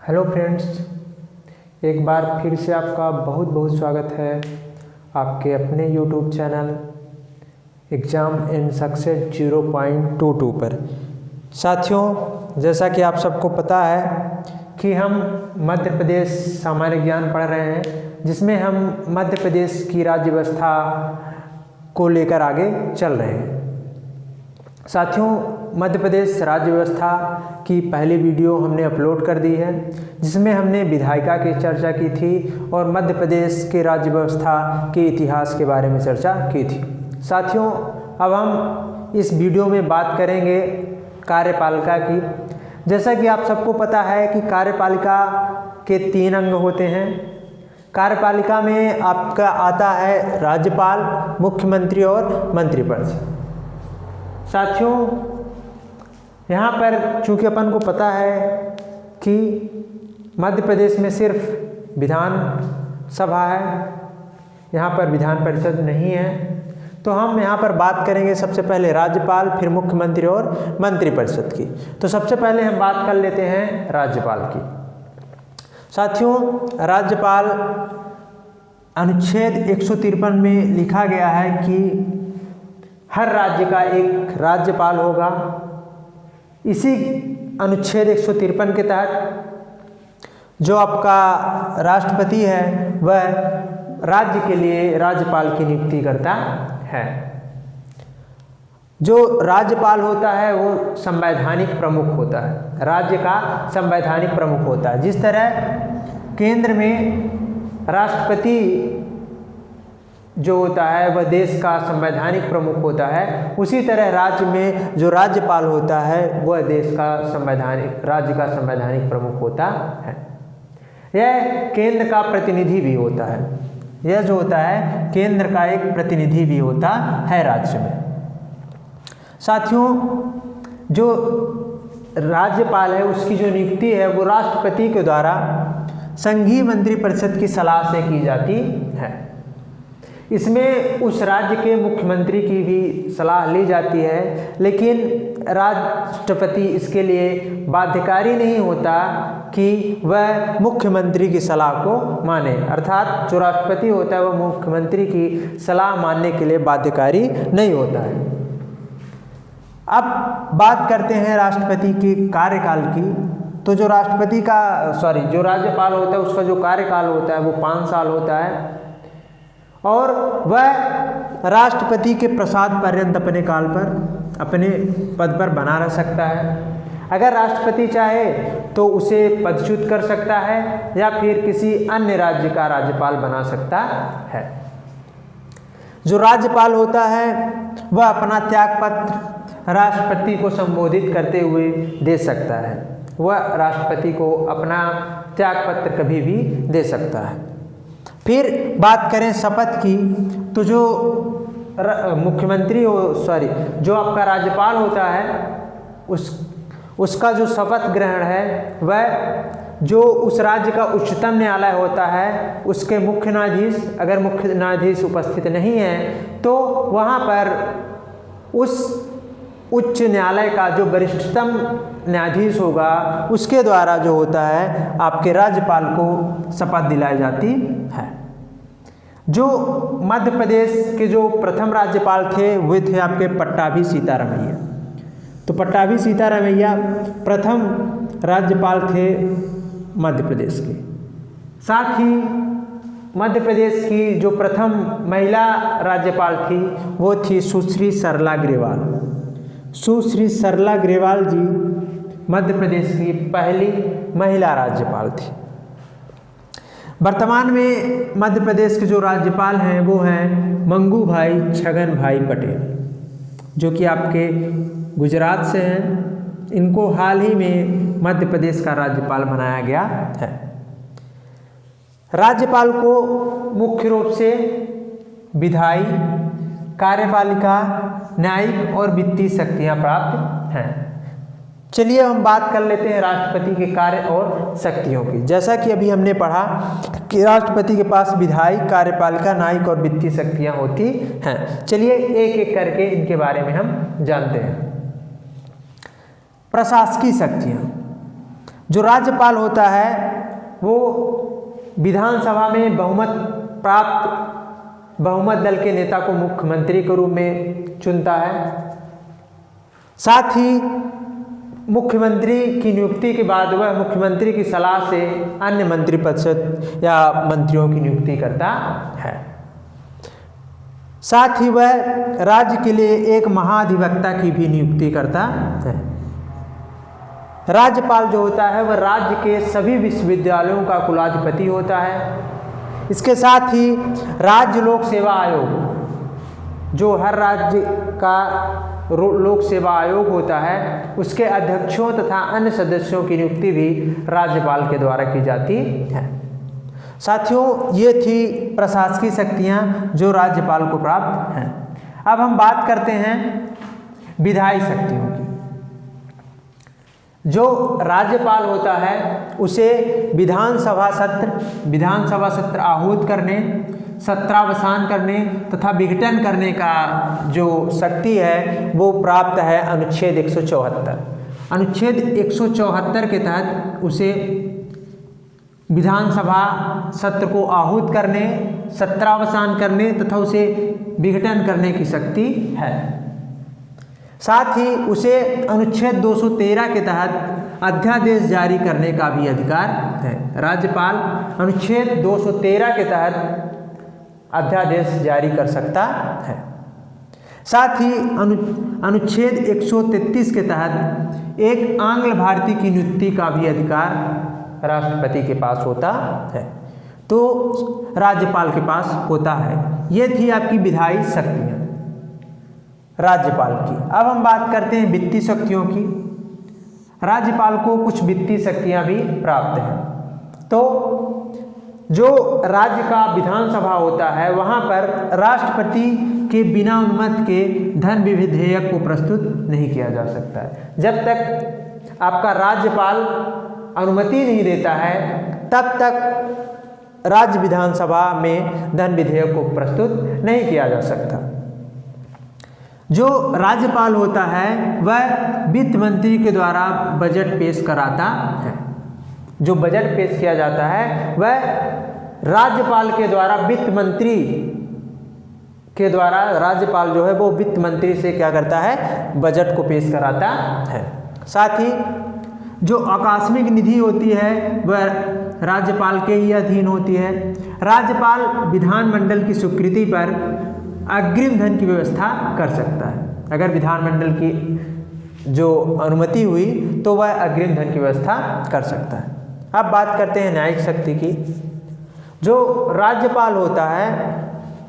Hello friends, एक बार फिर से आपका बहुत बहुत स्वागत है आपके अपने YouTube channel exam and success 0.22 पर। साथियों, जैसा कि आप सबको पता है कि हम मध्य प्रदेश सामान्य ज्ञान पढ़ रहे हैं, जिसमें हम मध्य प्रदेश की राज्य व्यवस्था को लेकर आगे चल रहे हैं। साथियों, मध्य प्रदेश राज्य व्यवस्था की पहली वीडियो हमने अपलोड कर दी है, जिसमें हमने विधायिका की चर्चा की थी और मध्य प्रदेश के राज्य व्यवस्था के इतिहास के बारे में चर्चा की थी। साथियों, अब हम इस वीडियो में बात करेंगे कार्यपालिका की। जैसा कि आप सबको पता है कि कार्यपालिका के 3 अंग होते हैं। कार्यपालिका में आपका आता है राज्यपाल, मुख्यमंत्री और मंत्रिपरिषद। साथियों, यहाँ पर चूँकि अपन को पता है कि मध्य प्रदेश में सिर्फ विधान सभा है, यहाँ पर विधान परिषद नहीं है, तो हम यहाँ पर बात करेंगे सबसे पहले राज्यपाल, फिर मुख्यमंत्री और मंत्रिपरिषद की। तो सबसे पहले हम बात कर लेते हैं राज्यपाल की। साथियों, राज्यपाल अनुच्छेद 153 में लिखा गया है कि हर राज्य का एक राज्यपाल होगा। इसी अनुच्छेद 153 के तहत जो आपका राष्ट्रपति है वह राज्य के लिए राज्यपाल की नियुक्ति करता है। जो राज्यपाल होता है वो संवैधानिक प्रमुख होता है, राज्य का संवैधानिक प्रमुख होता है। जिस तरह केंद्र में राष्ट्रपति जो होता है वह देश का संवैधानिक प्रमुख होता है, उसी तरह राज्य में जो राज्यपाल होता है वह देश का राज्य का संवैधानिक प्रमुख होता है। यह केंद्र का प्रतिनिधि भी होता है। यह जो होता है केंद्र का एक प्रतिनिधि भी होता है राज्य में। साथियों, जो राज्यपाल है उसकी जो नियुक्ति है वो राष्ट्रपति के द्वारा संघीय मंत्रिपरिषद की सलाह से की जाती है। इसमें उस राज्य के मुख्यमंत्री की भी सलाह ली जाती है, लेकिन राष्ट्रपति इसके लिए बाध्यकारी नहीं होता कि वह मुख्यमंत्री की सलाह को माने। अर्थात जो राष्ट्रपति होता है वह मुख्यमंत्री की सलाह मानने के लिए बाध्यकारी नहीं होता है। अब बात करते हैं राष्ट्रपति के कार्यकाल की। तो जो जो राज्यपाल होता है उसका जो कार्यकाल होता है वो 5 साल होता है और वह राष्ट्रपति के प्रसाद पर्यंत अपने काल पर अपने पद पर बना रह सकता है। अगर राष्ट्रपति चाहे तो उसे पदच्युत कर सकता है या फिर किसी अन्य राज्य का राज्यपाल बना सकता है। जो राज्यपाल होता है वह अपना त्यागपत्र राष्ट्रपति को संबोधित करते हुए दे सकता है। वह राष्ट्रपति को अपना त्यागपत्र कभी भी दे सकता है। फिर बात करें शपथ की, तो जो जो आपका राज्यपाल होता है उसका जो शपथ ग्रहण है वह जो उस राज्य का उच्चतम न्यायालय होता है उसके मुख्य न्यायाधीश, अगर मुख्य न्यायाधीश उपस्थित नहीं है तो वहाँ पर उस उच्च न्यायालय का जो वरिष्ठतम न्यायाधीश होगा उसके द्वारा जो होता है आपके राज्यपाल को शपथ दिलाई जाती है। जो मध्य प्रदेश के जो प्रथम राज्यपाल थे वे थे आपके पट्टाभी सीतारामैया। तो पट्टाभी सीतारामैया प्रथम राज्यपाल थे मध्य प्रदेश के। साथ ही मध्य प्रदेश की जो प्रथम महिला राज्यपाल थी वो थी सुश्री सरला ग्रेवाल। सुश्री सरला ग्रेवाल जी मध्य प्रदेश की पहली महिला राज्यपाल थी। वर्तमान में मध्य प्रदेश के जो राज्यपाल हैं वो हैं मंगू भाई छगन भाई पटेल, जो कि आपके गुजरात से हैं। इनको हाल ही में मध्य प्रदेश का राज्यपाल बनाया गया है। राज्यपाल को मुख्य रूप से विधायी, कार्यपालिका, न्यायिक और वित्तीय शक्तियां प्राप्त हैं। चलिए हम बात कर लेते हैं राष्ट्रपति के कार्य और शक्तियों की। जैसा कि अभी हमने पढ़ा कि राष्ट्रपति के पास विधायी, कार्यपालिका, न्यायिक और वित्तीय शक्तियां होती हैं। चलिए एक एक करके इनके बारे में हम जानते हैं। प्रशासकीय शक्तियां। जो राज्यपाल होता है वो विधानसभा में बहुमत दल के नेता को मुख्यमंत्री के रूप में चुनता है। साथ ही मुख्यमंत्री की नियुक्ति के बाद वह मुख्यमंत्री की सलाह से अन्य मंत्रिपरिषद या मंत्रियों की नियुक्ति करता है। साथ ही वह राज्य के लिए एक महाधिवक्ता की भी नियुक्ति करता है। राज्यपाल जो होता है वह राज्य के सभी विश्वविद्यालयों का कुलाधिपति होता है। इसके साथ ही राज्य लोक सेवा आयोग, जो हर राज्य का लोक सेवा आयोग होता है, उसके अध्यक्षों तथा अन्य सदस्यों की नियुक्ति भी राज्यपाल के द्वारा की जाती है। साथियों, ये थी प्रशासकीय शक्तियाँ जो राज्यपाल को प्राप्त हैं। अब हम बात करते हैं विधायी शक्तियों की। जो राज्यपाल होता है उसे विधानसभा सत्र आहूत करने, सत्रावसान करने तथा विघटन करने का जो शक्ति है वो प्राप्त है अनुच्छेद 174। अनुच्छेद 174 के तहत उसे विधानसभा सत्र को आहूत करने, सत्रावसान करने तथा उसे विघटन करने की शक्ति है। साथ ही उसे अनुच्छेद 213 के तहत अध्यादेश जारी करने का भी अधिकार है। राज्यपाल अनुच्छेद 213 के तहत अध्यादेश जारी कर सकता है। साथ ही अनुच्छेद 133 के तहत एक आंग्ल भारतीय की नियुक्ति का भी अधिकार राष्ट्रपति के पास होता है, तो राज्यपाल के पास होता है। ये थी आपकी विधायी शक्तियाँ राज्यपाल की। अब हम बात करते हैं वित्तीय शक्तियों की। राज्यपाल को कुछ वित्तीय शक्तियाँ भी प्राप्त हैं। तो जो राज्य का विधानसभा होता है वहाँ पर राष्ट्रपति के बिना अनुमति के धन विधेयक को प्रस्तुत नहीं किया जा सकता है। जब तक आपका राज्यपाल अनुमति नहीं देता है तब तक राज्य विधानसभा में धन विधेयक को प्रस्तुत नहीं किया जा सकता। जो राज्यपाल होता है वह वित्त मंत्री के द्वारा बजट पेश कराता है। जो बजट पेश किया जाता है वह राज्यपाल के द्वारा वित्त मंत्री के द्वारा राज्यपाल जो है वो वित्त मंत्री से क्या करता है, बजट को पेश कराता है। साथ ही जो आकस्मिक निधि होती है वह राज्यपाल के ही अधीन होती है। राज्यपाल विधानमंडल की स्वीकृति पर अग्रिम धन की व्यवस्था कर सकता है। अगर विधानमंडल की जो अनुमति हुई तो वह अग्रिम धन की व्यवस्था कर सकता है। अब बात करते हैं न्यायिक शक्ति की। जो राज्यपाल होता है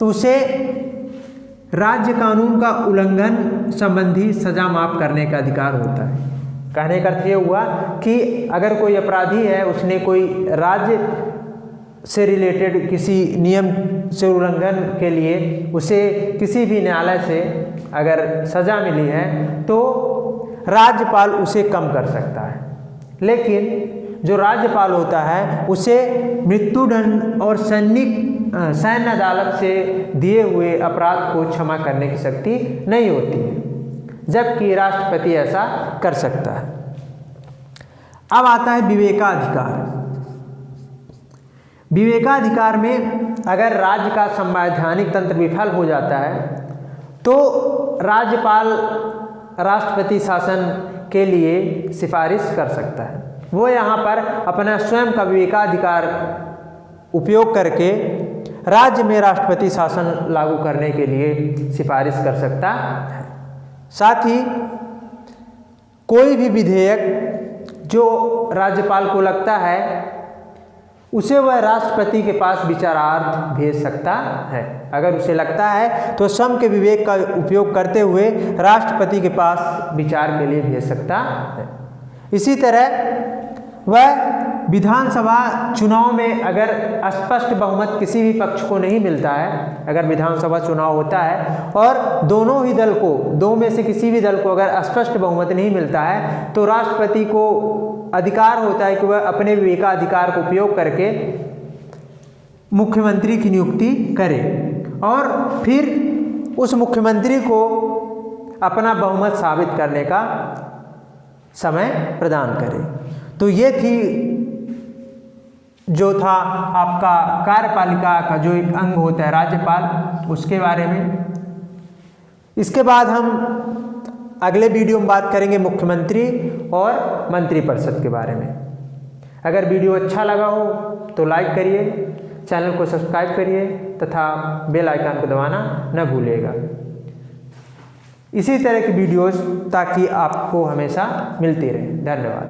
तो उसे राज्य कानून का उल्लंघन संबंधी सजा माफ करने का अधिकार होता है। कहने का अर्थ ये हुआ कि अगर कोई अपराधी है, उसने कोई राज्य से रिलेटेड किसी नियम से उल्लंघन के लिए उसे किसी भी न्यायालय से अगर सज़ा मिली है तो राज्यपाल उसे कम कर सकता है। लेकिन जो राज्यपाल होता है उसे मृत्युदंड और सैन्य अदालत से दिए हुए अपराध को क्षमा करने की शक्ति नहीं होती है, जबकि राष्ट्रपति ऐसा कर सकता है। अब आता है विवेकाधिकार। विवेकाधिकार में अगर राज्य का संवैधानिक तंत्र विफल हो जाता है तो राज्यपाल राष्ट्रपति शासन के लिए सिफारिश कर सकता है। वो यहाँ पर अपना स्वयं का विवेकाधिकार उपयोग करके राज्य में राष्ट्रपति शासन लागू करने के लिए सिफारिश कर सकता है। साथ ही कोई भी विधेयक जो राज्यपाल को लगता है उसे वह राष्ट्रपति के पास विचारार्थ भेज सकता है। अगर उसे लगता है तो स्वयं के विवेक का उपयोग करते हुए राष्ट्रपति के पास विचार के लिए भेज सकता है। इसी तरह वह विधानसभा चुनाव में अगर स्पष्ट बहुमत किसी भी पक्ष को नहीं मिलता है, अगर विधानसभा चुनाव होता है और दोनों ही दल को, दो में से किसी भी दल को अगर स्पष्ट बहुमत नहीं मिलता है तो राष्ट्रपति को अधिकार होता है कि वह अपने विवेकाधिकार का उपयोग करके मुख्यमंत्री की नियुक्ति करे और फिर उस मुख्यमंत्री को अपना बहुमत साबित करने का समय प्रदान करे। तो ये थी जो था आपका कार्यपालिका का जो एक अंग होता है राज्यपाल, उसके बारे में। इसके बाद हम अगले वीडियो में बात करेंगे मुख्यमंत्री और मंत्रिपरिषद के बारे में। अगर वीडियो अच्छा लगा हो तो लाइक करिए, चैनल को सब्सक्राइब करिए तथा बेल आइकन को दबाना न भूलिएगा। इसी तरह की वीडियोस ताकि आपको हमेशा मिलती रहे। धन्यवाद।